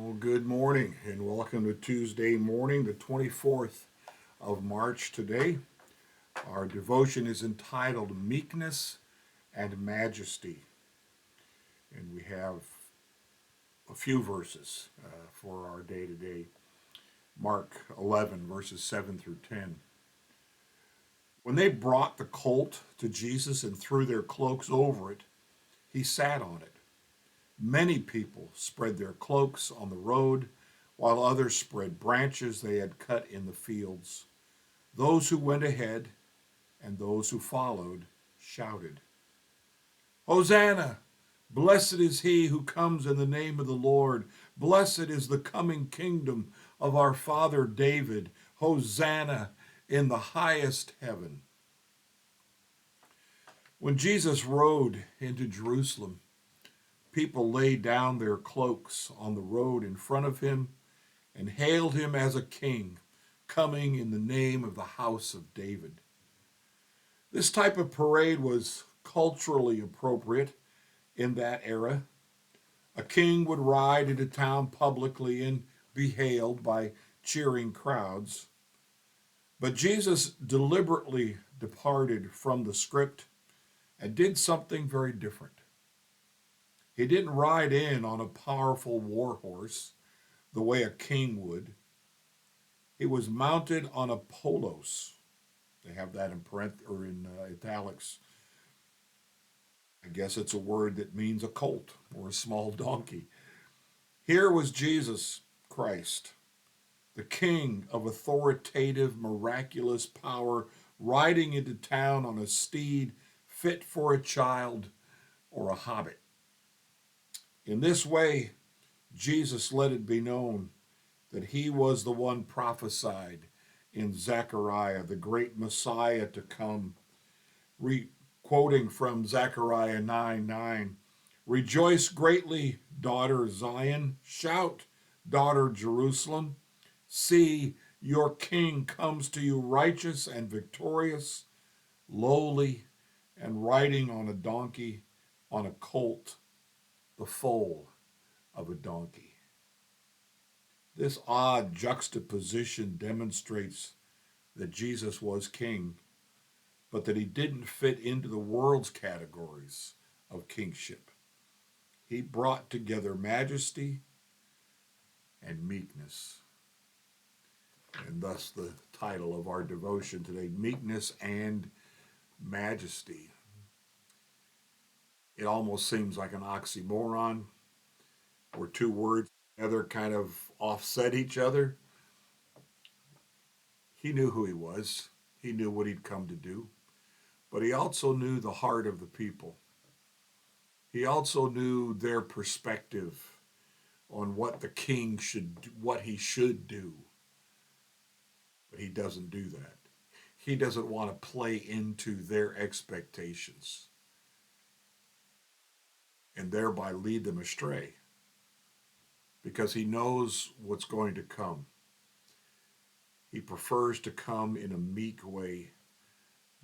Well, good morning and welcome to Tuesday morning, the 24th of March today. Our devotion is entitled Meekness and Majesty, and we have a few verses for our day today. Mark 11, verses 7 through 10. When they brought the colt to Jesus and threw their cloaks over it, he sat on it. Many people spread their cloaks on the road, while others spread branches they had cut in the fields. Those who went ahead and those who followed shouted, Hosanna! Blessed is he who comes in the name of the Lord. Blessed is the coming kingdom of our father David. Hosanna in the highest heaven. When Jesus rode into Jerusalem, people laid down their cloaks on the road in front of him and hailed him as a king, coming in the name of the house of David. This type of parade was culturally appropriate in that era. A king would ride into town publicly and be hailed by cheering crowds. But Jesus deliberately departed from the script and did something very different. He didn't ride in on a powerful war horse the way a king would. He was mounted on a polos. They have that in italics. I guess it's a word that means a colt or a small donkey. Here was Jesus Christ, the King of authoritative, miraculous power, riding into town on a steed fit for a child or a hobbit. In this way, Jesus let it be known that he was the one prophesied in Zechariah, the great Messiah to come. Quoting from Zechariah 9:9, Rejoice greatly, daughter Zion. Shout, daughter Jerusalem. See, your king comes to you righteous and victorious, lowly, and riding on a donkey, on a colt, the foal of a donkey. This odd juxtaposition demonstrates that Jesus was king, but that he didn't fit into the world's categories of kingship. He brought together majesty and meekness. And thus the title of our devotion today, Meekness and Majesty. It almost seems like an oxymoron, where two words together kind of offset each other. He knew who he was. He knew what he'd come to do. But he also knew the heart of the people. He also knew their perspective on what the king should do, what he should do. But he doesn't do that. He doesn't want to play into their expectations and thereby lead them astray because he knows what's going to come. He prefers to come in a meek way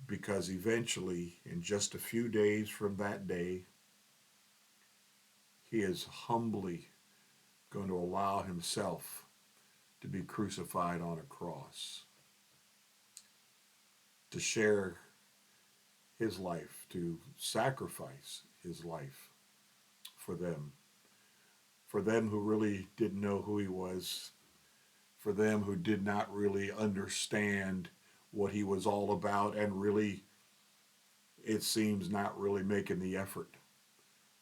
because eventually, in just a few days from that day, he is humbly going to allow himself to be crucified on a cross, to share his life, to sacrifice his life for them who really didn't know who he was, for them who did not really understand what he was all about, and really, it seems, not really making the effort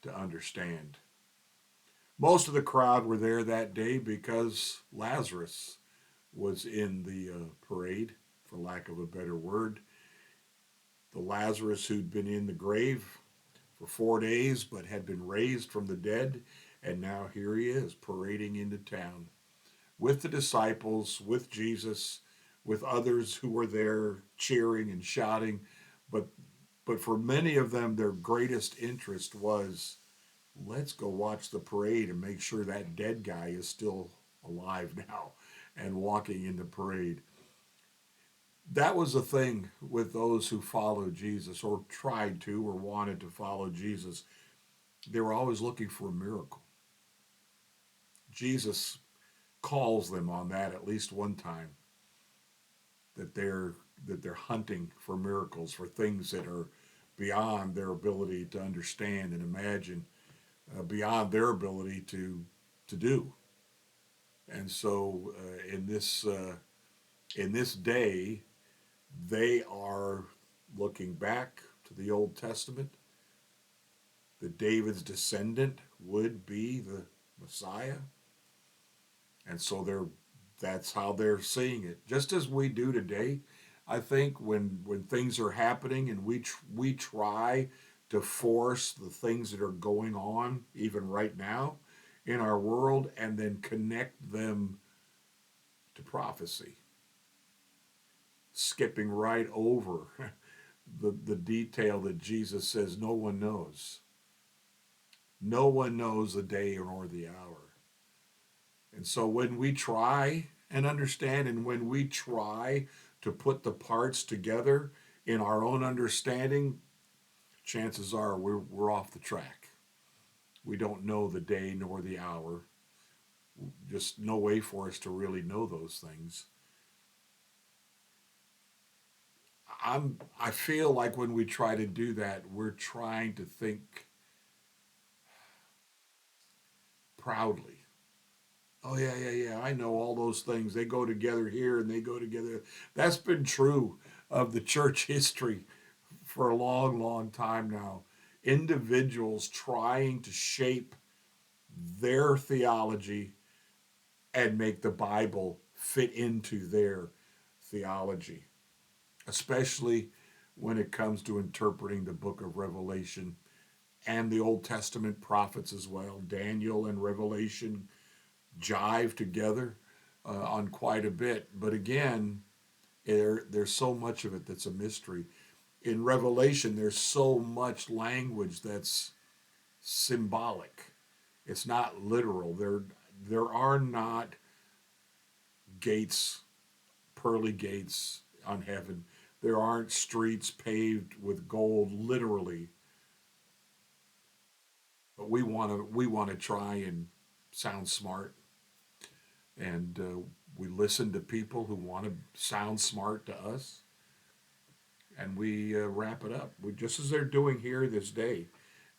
to understand. Most of the crowd were there that day because Lazarus was in the parade, for lack of a better word. The Lazarus who'd been in the grave for 4 days but had been raised from the dead, and now here he is parading into town with the disciples, with Jesus, with others who were there cheering and shouting. But for many of them, their greatest interest was, let's go watch the parade and make sure that dead guy is still alive now and walking in the parade. That was the thing with those who followed Jesus or tried to or wanted to follow Jesus. They were always looking for a miracle. Jesus calls them on that at least one time, that they're hunting for miracles, for things that are beyond their ability to understand and imagine, beyond their ability to do. And so in this day, they are looking back to the Old Testament, that David's descendant would be the Messiah, and so that's how they're seeing it, just as we do today. I think when things are happening and we try to force the things that are going on even right now in our world and then connect them to prophecy, skipping right over the detail that Jesus says no one knows. No one knows the day nor the hour. And so when we try and understand, and when we try to put the parts together in our own understanding, chances are we're off the track. We don't know the day nor the hour. Just no way for us to really know those things. I feel like when we try to do that, we're trying to think proudly. Oh yeah, yeah, yeah. I know all those things. They go together here and they go together. That's been true of the church history for a long, long time now. Individuals trying to shape their theology and make the Bible fit into their theology, especially when it comes to interpreting the book of Revelation and the Old Testament prophets as well. Daniel and Revelation jive together on quite a bit. But again, there's so much of it that's a mystery. In Revelation, there's so much language that's symbolic. It's not literal. There are not gates, pearly gates on heaven. There aren't streets paved with gold, literally. But we want to try and sound smart, and we listen to people who want to sound smart to us, and we wrap it up. Just as they're doing here this day,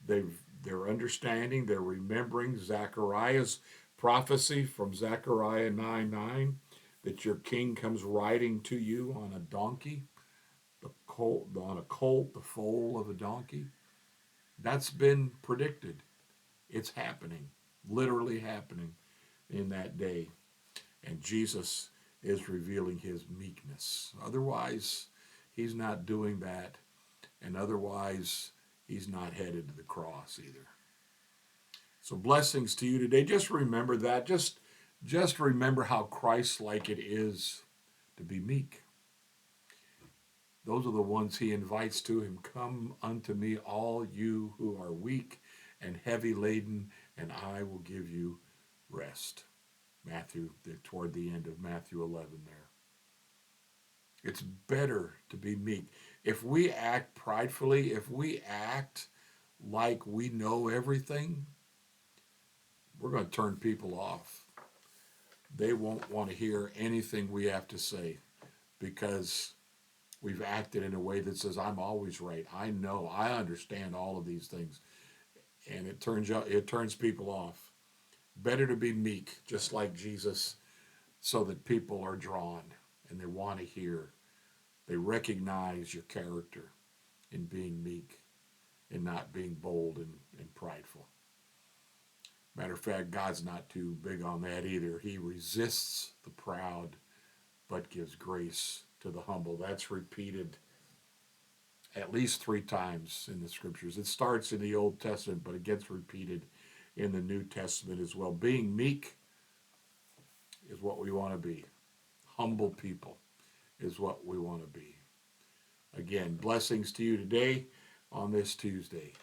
they're understanding, they're remembering Zechariah's prophecy from Zechariah 9:9, that your king comes riding to you on a donkey, on a colt, the foal of a donkey. That's been predicted. It's happening, literally happening in that day. And Jesus is revealing his meekness. Otherwise, he's not doing that. And otherwise, he's not headed to the cross either. So blessings to you today. Just remember that. Just remember how Christ-like it is to be meek. Those are the ones he invites to him. Come unto me, all you who are weak and heavy laden, and I will give you rest. Matthew, toward the end of Matthew 11 there. It's better to be meek. If we act pridefully, if we act like we know everything, we're going to turn people off. They won't want to hear anything we have to say because we've acted in a way that says, I'm always right. I know, I understand all of these things. And it turns people off. Better to be meek, just like Jesus, so that people are drawn and they want to hear. They recognize your character in being meek and not being bold and prideful. Matter of fact, God's not too big on that either. He resists the proud, but gives grace to the humble. That's repeated at least 3 times in the scriptures. It starts in the Old Testament, but it gets repeated in the New Testament as well. Being meek is what we want to be. Humble people is what we want to be. Again, blessings to you today on this Tuesday.